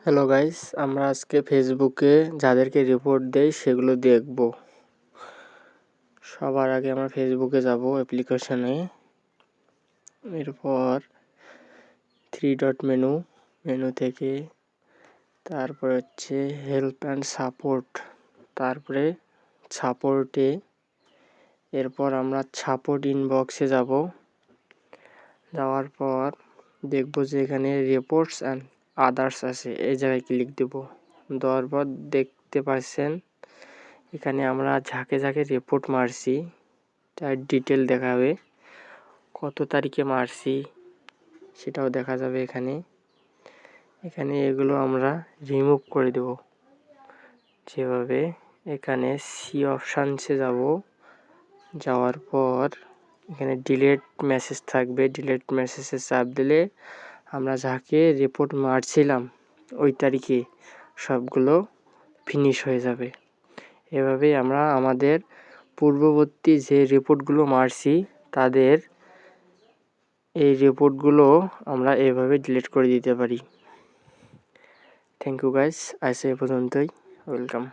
Hello guys, আমরা আজকে ফেসবুকে যাদেরকে রিপোর্ট দেই সেগুলো দেখব। সবার আগে আমরা ফেসবুকে যাব অ্যাপ্লিকেশনে, এরপর 3 ডট মেনু থেকে তারপরে হচ্ছে হেল্প অ্যান্ড সাপোর্ট, তারপরে সাপোর্টে, এরপর আমরা সাপোর্ট ইনবক্সে যাব। যাওয়ার পর দেখব যে এখানে রিপোর্টস অ্যান্ড আদার্স আছে, এই জায়গায় ক্লিক দেব। দেওয়ার পর দেখতে পাচ্ছেন এখানে আমরা যাকে যাকে রিপোর্ট মারছি তার ডিটেল দেখাবে, কত তারিখে মারছি সেটাও দেখা যাবে এখানে। এগুলো আমরা রিমুভ করে দেব। যেভাবে এখানে সি অপশানসে যাব, যাওয়ার পর এখানে ডিলেট মেসেজ থাকবে, ডিলেট মেসেজে চাপ দিলে আমরা যাকে রিপোর্ট মারছিলাম ওই তারিখে সবগুলো ফিনিশ হয়ে যাবে। এভাবেই আমরা আমাদের পূর্ববর্তী যে রিপোর্টগুলো মারছি তাদের এই রিপোর্টগুলো আমরা এভাবে ডিলিট করে দিতে পারি। থ্যাংক ইউ গাইস, আজ এই পর্যন্তই। ওয়েলকাম।